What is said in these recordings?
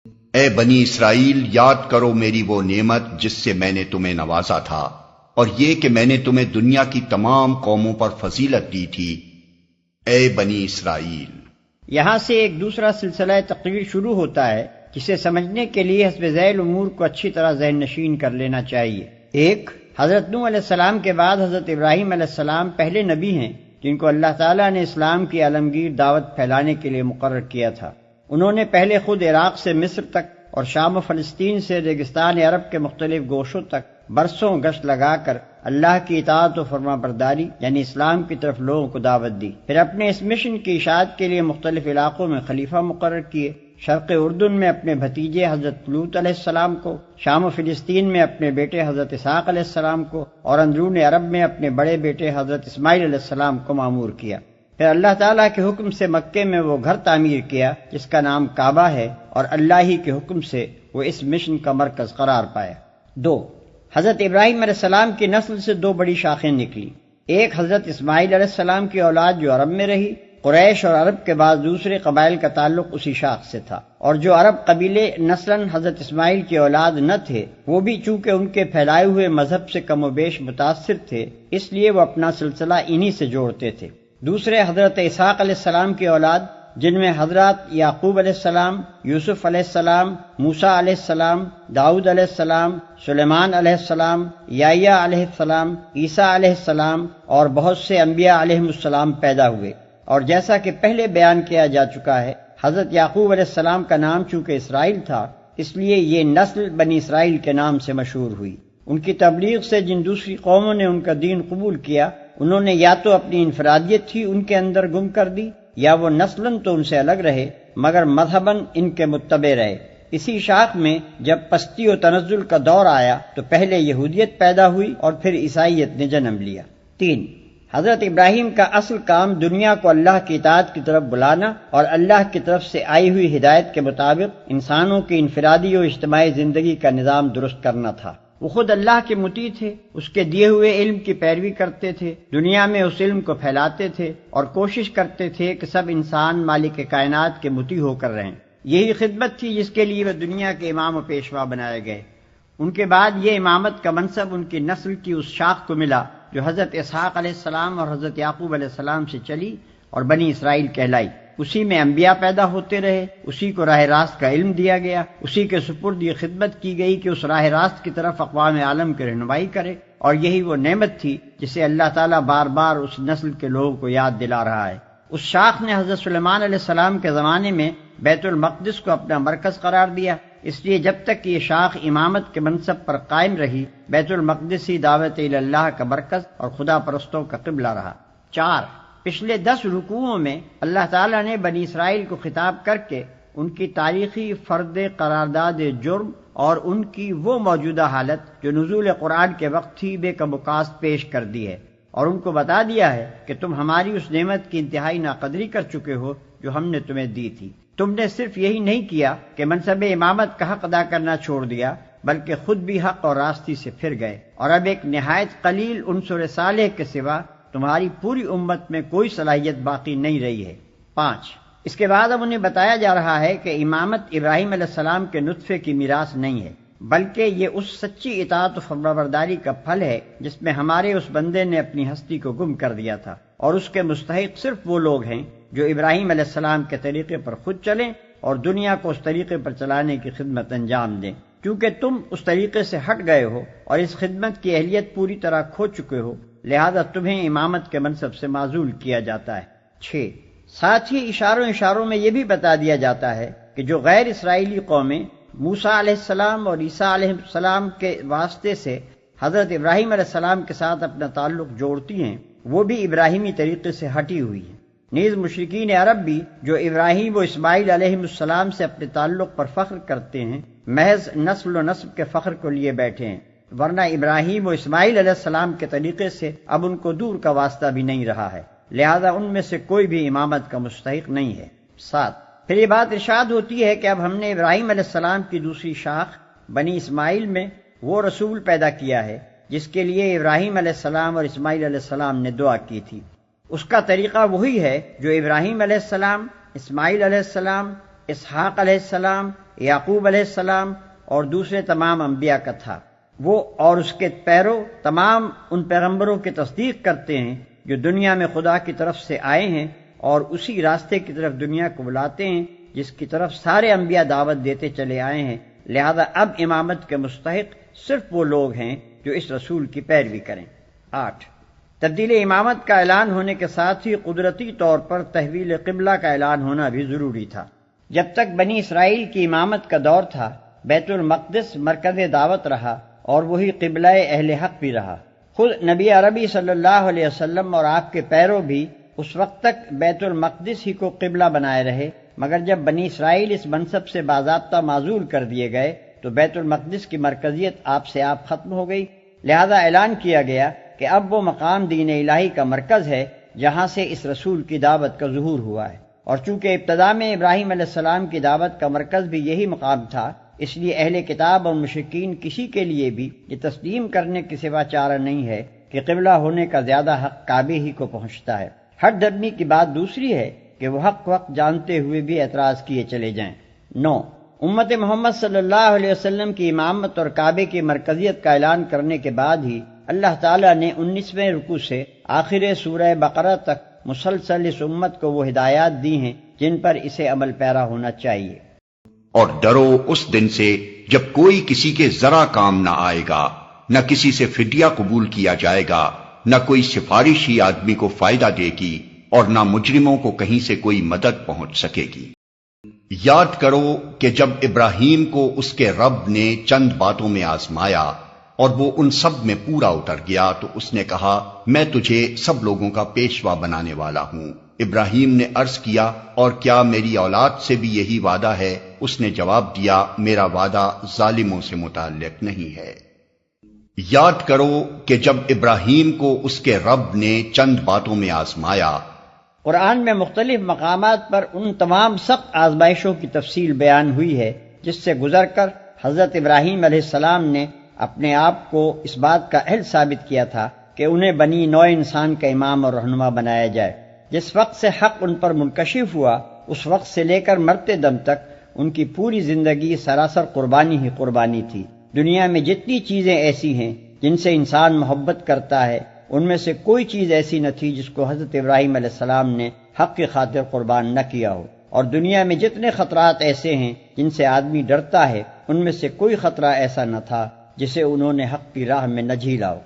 اے بنی اسرائیل، یاد کرو میری وہ نعمت جس سے میں نے تمہیں نوازا تھا، اور یہ کہ میں نے تمہیں دنیا کی تمام قوموں پر فضیلت دی تھی۔ اے بنی اسرائیل۔ یہاں سے ایک دوسرا سلسلہ تقریر شروع ہوتا ہے جسے سمجھنے کے لیے حسب ذیل امور کو اچھی طرح ذہن نشین کر لینا چاہیے۔ ایک، حضرت نوح علیہ السلام کے بعد حضرت ابراہیم علیہ السلام پہلے نبی ہیں جن کو اللہ تعالیٰ نے اسلام کی عالمگیر دعوت پھیلانے کے لیے مقرر کیا تھا۔ انہوں نے پہلے خود عراق سے مصر تک اور شام و فلسطین سے ریگستان عرب کے مختلف گوشوں تک برسوں گشت لگا کر اللہ کی اطاعت و فرما برداری یعنی اسلام کی طرف لوگوں کو دعوت دی۔ پھر اپنے اس مشن کی اشاعت کے لیے مختلف علاقوں میں خلیفہ مقرر کیے، شرق اردن میں اپنے بھتیجے حضرت لوط علیہ السلام کو، شام و فلسطین میں اپنے بیٹے حضرت اسحاق علیہ السلام کو، اور اندرون عرب میں اپنے بڑے بیٹے حضرت اسماعیل علیہ السلام کو مامور کیا۔ پھر اللہ تعالیٰ کے حکم سے مکے میں وہ گھر تعمیر کیا جس کا نام کعبہ ہے، اور اللہ ہی کے حکم سے وہ اس مشن کا مرکز قرار پایا۔ دو، حضرت ابراہیم علیہ السلام کی نسل سے دو بڑی شاخیں نکلی۔ ایک حضرت اسماعیل علیہ السلام کی اولاد جو عرب میں رہی، قریش اور عرب کے بعد دوسرے قبائل کا تعلق اسی شاخ سے تھا، اور جو عرب قبیلے نسلاً حضرت اسماعیل کی اولاد نہ تھے وہ بھی چونکہ ان کے پھیلائے ہوئے مذہب سے کم و بیش متاثر تھے اس لیے وہ اپنا سلسلہ انہی سے جوڑتے تھے۔ دوسرے حضرت اسحاق علیہ السلام کی اولاد جن میں حضرات یعقوب علیہ السلام، یوسف علیہ السلام، موسیٰ علیہ السلام، داؤد علیہ السلام، سلیمان علیہ السلام، یحییٰ علیہ السلام، عیسیٰ علیہ السلام اور بہت سے انبیاء علیہم السلام پیدا ہوئے۔ اور جیسا کہ پہلے بیان کیا جا چکا ہے، حضرت یعقوب علیہ السلام کا نام چونکہ اسرائیل تھا اس لیے یہ نسل بنی اسرائیل کے نام سے مشہور ہوئی۔ ان کی تبلیغ سے جن دوسری قوموں نے ان کا دین قبول کیا انہوں نے یا تو اپنی انفرادیت ہی ان کے اندر گم کر دی یا وہ نسلاً تو ان سے الگ رہے مگر مذہباً ان کے متبع رہے۔ اسی شاخ میں جب پستی و تنزل کا دور آیا تو پہلے یہودیت پیدا ہوئی اور پھر عیسائیت نے جنم لیا۔ تین، حضرت ابراہیم کا اصل کام دنیا کو اللہ کی اطاعت کی طرف بلانا اور اللہ کی طرف سے آئی ہوئی ہدایت کے مطابق انسانوں کی انفرادی و اجتماعی زندگی کا نظام درست کرنا تھا۔ وہ خود اللہ کے مطیع تھے، اس کے دیے ہوئے علم کی پیروی کرتے تھے، دنیا میں اس علم کو پھیلاتے تھے اور کوشش کرتے تھے کہ سب انسان مالک کائنات کے مطیع ہو کر رہیں۔ یہی خدمت تھی جس کے لیے وہ دنیا کے امام و پیشوا بنائے گئے۔ ان کے بعد یہ امامت کا منصب ان کی نسل کی اس شاخ کو ملا جو حضرت اسحاق علیہ السلام اور حضرت یعقوب علیہ السلام سے چلی اور بنی اسرائیل کہلائی۔ اسی میں انبیاء پیدا ہوتے رہے، اسی کو راہ راست کا علم دیا گیا، اسی کے سپرد یہ خدمت کی گئی کہ اس راہ راست کی طرف اقوام عالم کی رہنمائی کرے، اور یہی وہ نعمت تھی جسے اللہ تعالیٰ بار بار اس نسل کے لوگوں کو یاد دلا رہا ہے۔ اس شاخ نے حضرت سلیمان علیہ السلام کے زمانے میں بیت المقدس کو اپنا مرکز قرار دیا، اس لیے جب تک یہ شاخ امامت کے منصب پر قائم رہی بیت المقدس ہی دعوت اللہ کا مرکز اور خدا پرستوں کا قبلہ رہا۔ چار، پچھلے 10 رکوعوں میں اللہ تعالیٰ نے بنی اسرائیل کو خطاب کر کے ان کی تاریخی فرد قرارداد جرم اور ان کی وہ موجودہ حالت جو نزول قرآن کے وقت تھی بے کموکاست پیش کر دی ہے، اور ان کو بتا دیا ہے کہ تم ہماری اس نعمت کی انتہائی ناقدری کر چکے ہو جو ہم نے تمہیں دی تھی۔ تم نے صرف یہی نہیں کیا کہ منصب امامت کا حق ادا کرنا چھوڑ دیا بلکہ خود بھی حق اور راستی سے پھر گئے، اور اب ایک نہایت قلیل عنصر صالح کے سوا تمہاری پوری امت میں کوئی صلاحیت باقی نہیں رہی ہے۔ 5، اس کے بعد اب انہیں بتایا جا رہا ہے کہ امامت ابراہیم علیہ السلام کے نطفے کی میراث نہیں ہے بلکہ یہ اس سچی اطاعت و فرمانبرداری کا پھل ہے جس میں ہمارے اس بندے نے اپنی ہستی کو گم کر دیا تھا، اور اس کے مستحق صرف وہ لوگ ہیں جو ابراہیم علیہ السلام کے طریقے پر خود چلیں اور دنیا کو اس طریقے پر چلانے کی خدمت انجام دیں۔ کیونکہ تم اس طریقے سے ہٹ گئے ہو اور اس خدمت کی اہلیت پوری طرح کھو چکے ہو لہذا تمہیں امامت کے منصب سے معزول کیا جاتا ہے۔ 6، ساتھ ہی اشاروں میں یہ بھی بتا دیا جاتا ہے کہ جو غیر اسرائیلی قومیں موسیٰ علیہ السلام اور عیسیٰ علیہ السلام کے واسطے سے حضرت ابراہیم علیہ السلام کے ساتھ اپنا تعلق جوڑتی ہیں وہ بھی ابراہیمی طریقے سے ہٹی ہوئی ہیں۔ نیز مشرکین عرب بھی جو ابراہیم و اسماعیل علیہ السلام سے اپنے تعلق پر فخر کرتے ہیں محض نسل و نسب کے فخر کو لیے بیٹھے ہیں، ورنہ ابراہیم و اسماعیل علیہ السلام کے طریقے سے اب ان کو دور کا واسطہ بھی نہیں رہا ہے، لہذا ان میں سے کوئی بھی امامت کا مستحق نہیں ہے۔ 7، پھر یہ بات ارشاد ہوتی ہے کہ اب ہم نے ابراہیم علیہ السلام کی دوسری شاخ بنی اسماعیل میں وہ رسول پیدا کیا ہے جس کے لیے ابراہیم علیہ السلام اور اسماعیل علیہ السلام نے دعا کی تھی۔ اس کا طریقہ وہی ہے جو ابراہیم علیہ السلام، اسماعیل علیہ السلام، اسحاق علیہ السلام، یعقوب علیہ السلام اور دوسرے تمام انبیاء کا تھا۔ وہ اور اس کے پیرو تمام ان پیغمبروں کی تصدیق کرتے ہیں جو دنیا میں خدا کی طرف سے آئے ہیں، اور اسی راستے کی طرف دنیا کو بلاتے ہیں جس کی طرف سارے انبیاء دعوت دیتے چلے آئے ہیں۔ لہذا اب امامت کے مستحق صرف وہ لوگ ہیں جو اس رسول کی پیروی کریں۔ 8، تبدیل امامت کا اعلان ہونے کے ساتھ ہی قدرتی طور پر تحویل قبلہ کا اعلان ہونا بھی ضروری تھا۔ جب تک بنی اسرائیل کی امامت کا دور تھا، بیت المقدس مرکز دعوت رہا اور وہی قبلہ اہل حق بھی رہا۔ خود نبی عربی صلی اللہ علیہ وسلم اور آپ کے پیرو بھی اس وقت تک بیت المقدس ہی کو قبلہ بنائے رہے، مگر جب بنی اسرائیل اس منصب سے باضابطہ معزول کر دیے گئے تو بیت المقدس کی مرکزیت آپ سے آپ ختم ہو گئی۔ لہذا اعلان کیا گیا کہ اب وہ مقام دین الہی کا مرکز ہے جہاں سے اس رسول کی دعوت کا ظہور ہوا ہے، اور چونکہ ابتدا میں ابراہیم علیہ السلام کی دعوت کا مرکز بھی یہی مقام تھا، اس لیے اہل کتاب اور مشرکین کسی کے لیے بھی یہ تسلیم کرنے کے سوا چارہ نہیں ہے کہ قبلہ ہونے کا زیادہ حق کعبے ہی کو پہنچتا ہے۔ ہر دھرمی کی بات دوسری ہے کہ وہ حق وقت جانتے ہوئے بھی اعتراض کیے چلے جائیں۔ 9، امت محمد صلی اللہ علیہ وسلم کی امامت اور کعبے کی مرکزیت کا اعلان کرنے کے بعد ہی اللہ تعالیٰ نے 19ویں رکوع سے آخر سورہ بقرہ تک مسلسل اس امت کو وہ ہدایات دی ہیں جن پر اسے عمل پیرا ہونا چاہیے۔ اور ڈرو اس دن سے جب کوئی کسی کے ذرا کام نہ آئے گا، نہ کسی سے فدیہ قبول کیا جائے گا، نہ کوئی سفارش ہی آدمی کو فائدہ دے گی، اور نہ مجرموں کو کہیں سے کوئی مدد پہنچ سکے گی۔ یاد کرو کہ جب ابراہیم کو اس کے رب نے چند باتوں میں آزمایا اور وہ ان سب میں پورا اتر گیا تو اس نے کہا، میں تجھے سب لوگوں کا پیشوا بنانے والا ہوں۔ ابراہیم نے عرض کیا، اور کیا میری اولاد سے بھی یہی وعدہ ہے؟ اس نے جواب دیا، میرا وعدہ ظالموں سے متعلق نہیں ہے۔ یاد کرو کہ جب ابراہیم کو اس کے رب نے چند باتوں میں آزمایا۔ قرآن میں مختلف مقامات پر ان تمام سخت آزمائشوں کی تفصیل بیان ہوئی ہے جس سے گزر کر حضرت ابراہیم علیہ السلام نے اپنے آپ کو اس بات کا اہل ثابت کیا تھا کہ انہیں بنی نوع انسان کا امام اور رہنما بنایا جائے۔ جس وقت سے حق ان پر منکشف ہوا، اس وقت سے لے کر مرتے دم تک ان کی پوری زندگی سراسر قربانی ہی قربانی تھی۔ دنیا میں جتنی چیزیں ایسی ہیں جن سے انسان محبت کرتا ہے، ان میں سے کوئی چیز ایسی نہ تھی جس کو حضرت ابراہیم علیہ السلام نے حق کی خاطر قربان نہ کیا ہو، اور دنیا میں جتنے خطرات ایسے ہیں جن سے آدمی ڈرتا ہے، ان میں سے کوئی خطرہ ایسا نہ تھا جسے انہوں نے حق کی راہ میں نہ جھیلا ہو۔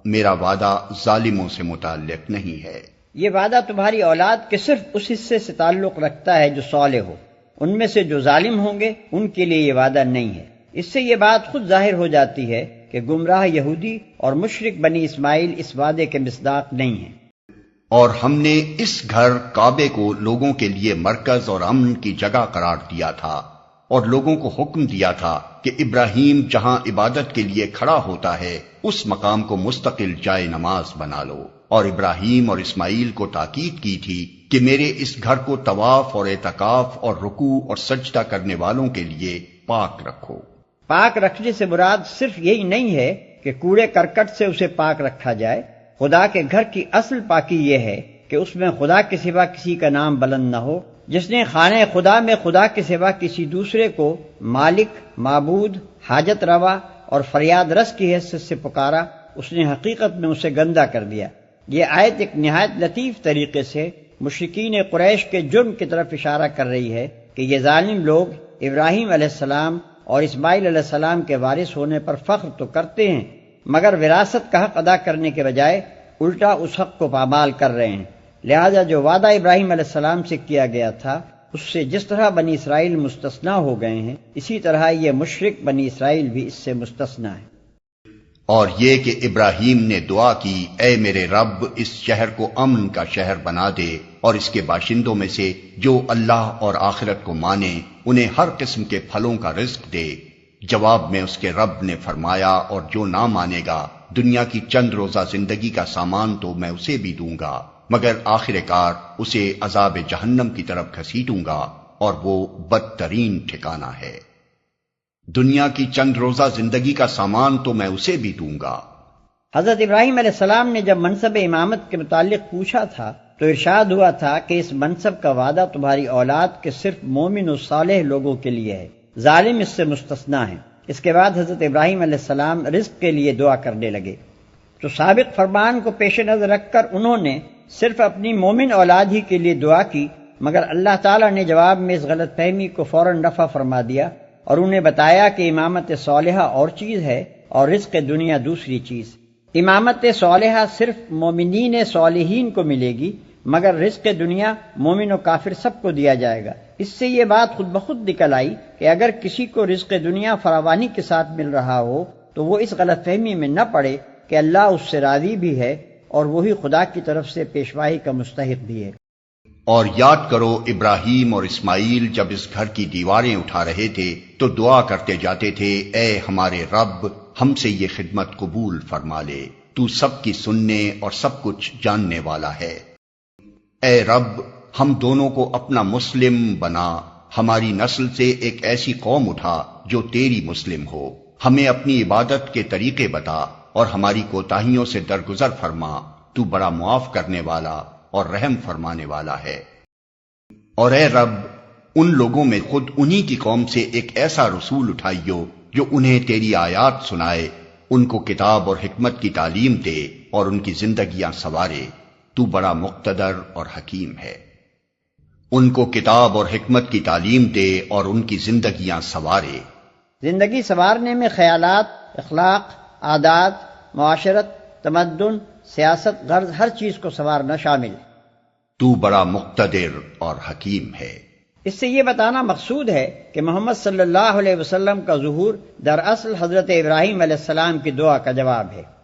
میرا وعدہ ظالموں سے متعلق نہیں ہے۔ یہ وعدہ تمہاری اولاد کے صرف اس حصے سے تعلق رکھتا ہے جو صالح ہو، ان میں سے جو ظالم ہوں گے ان کے لیے یہ وعدہ نہیں ہے۔ اس سے یہ بات خود ظاہر ہو جاتی ہے کہ گمراہ یہودی اور مشرک بنی اسماعیل اس وعدے کے مصداق نہیں ہیں۔ اور ہم نے اس گھر کعبے کو لوگوں کے لیے مرکز اور امن کی جگہ قرار دیا تھا، اور لوگوں کو حکم دیا تھا کہ ابراہیم جہاں عبادت کے لیے کھڑا ہوتا ہے اس مقام کو مستقل جائے نماز بنا لو، اور ابراہیم اور اسماعیل کو تاکید کی تھی کہ میرے اس گھر کو طواف اور اعتکاف اور رکوع اور سجدہ کرنے والوں کے لیے پاک رکھو۔ پاک رکھنے سے مراد صرف یہی نہیں ہے کہ کوڑے کرکٹ سے اسے پاک رکھا جائے۔ خدا کے گھر کی اصل پاکی یہ ہے کہ اس میں خدا کے سوا کسی کا نام بلند نہ ہو۔ جس نے خانہ خدا میں خدا کے سوا کسی دوسرے کو مالک، معبود، حاجت روا اور فریاد رس کی حیثیت سے پکارا، اس نے حقیقت میں اسے گندہ کر دیا۔ یہ آیت ایک نہایت لطیف طریقے سے مشرکین قریش کے جرم کی طرف اشارہ کر رہی ہے کہ یہ ظالم لوگ ابراہیم علیہ السلام اور اسماعیل علیہ السلام کے وارث ہونے پر فخر تو کرتے ہیں، مگر وراثت کا حق ادا کرنے کے بجائے الٹا اس حق کو پامال کر رہے ہیں۔ لہذا جو وعدہ ابراہیم علیہ السلام سے کیا گیا تھا اس سے جس طرح بنی اسرائیل مستثنا ہو گئے ہیں، اسی طرح یہ مشرک بنی اسرائیل بھی اس سے مستثنا ہے۔ اور یہ کہ ابراہیم نے دعا کی، اے میرے رب اس شہر کو امن کا شہر بنا دے، اور اس کے باشندوں میں سے جو اللہ اور آخرت کو مانے انہیں ہر قسم کے پھلوں کا رزق دے۔ جواب میں اس کے رب نے فرمایا، اور جو نہ مانے گا دنیا کی چند روزہ زندگی کا سامان تو میں اسے بھی دوں گا، مگر آخر کار اسے عذاب جہنم کی طرف گھسیٹوں گا، اور وہ بدترین ٹھکانہ ہے۔ دنیا کی چند روزہ زندگی کا سامان تو میں اسے بھی دوں گا۔ حضرت ابراہیم علیہ السلام نے جب منصب امامت کے متعلق پوچھا تھا تو ارشاد ہوا تھا کہ اس منصب کا وعدہ تمہاری اولاد کے صرف مومن و صالح لوگوں کے لیے ہے، ظالم اس سے مستثنا ہے۔ اس کے بعد حضرت ابراہیم علیہ السلام رزق کے لیے دعا کرنے لگے، تو سابق فرمان کو پیش نظر رکھ کر انہوں نے صرف اپنی مومن اولاد ہی کے لیے دعا کی، مگر اللہ تعالیٰ نے جواب میں اس غلط فہمی کو فوراً رفع فرما دیا اور انہیں بتایا کہ امامت صالحہ اور چیز ہے اور رزق دنیا دوسری چیز۔ امامت صالحہ صرف مومنین صالحین کو ملے گی، مگر رزق دنیا مومن و کافر سب کو دیا جائے گا۔ اس سے یہ بات خود بخود نکل آئی کہ اگر کسی کو رزق دنیا فراوانی کے ساتھ مل رہا ہو تو وہ اس غلط فہمی میں نہ پڑے کہ اللہ اس سے راضی بھی ہے اور وہی خدا کی طرف سے پیشوائی کا مستحق بھی ہے۔ اور یاد کرو ابراہیم اور اسماعیل جب اس گھر کی دیواریں اٹھا رہے تھے تو دعا کرتے جاتے تھے، اے ہمارے رب ہم سے یہ خدمت قبول فرما لے، تو سب کی سننے اور سب کچھ جاننے والا ہے۔ اے رب ہم دونوں کو اپنا مسلم بنا، ہماری نسل سے ایک ایسی قوم اٹھا جو تیری مسلم ہو، ہمیں اپنی عبادت کے طریقے بتا اور ہماری کوتاہیوں سے درگزر فرما، تو بڑا معاف کرنے والا اور رحم فرمانے والا ہے۔ اور اے رب ان لوگوں میں خود انہی کی قوم سے ایک ایسا رسول اٹھائیو جو انہیں تیری آیات سنائے، ان کو کتاب اور حکمت کی تعلیم دے اور ان کی زندگیاں سنوارے، تو بڑا مقتدر اور حکیم ہے۔ ان کو کتاب اور حکمت کی تعلیم دے اور ان کی زندگیاں سنوارے۔ زندگی سنوارنے میں خیالات، اخلاق، عادات، معاشرت، تمدن، سیاست، غرض ہر چیز کو سنوارنا شامل۔ تو بڑا مقتدر اور حکیم ہے۔ اس سے یہ بتانا مقصود ہے کہ محمد صلی اللہ علیہ وسلم کا ظہور دراصل حضرت ابراہیم علیہ السلام کی دعا کا جواب ہے۔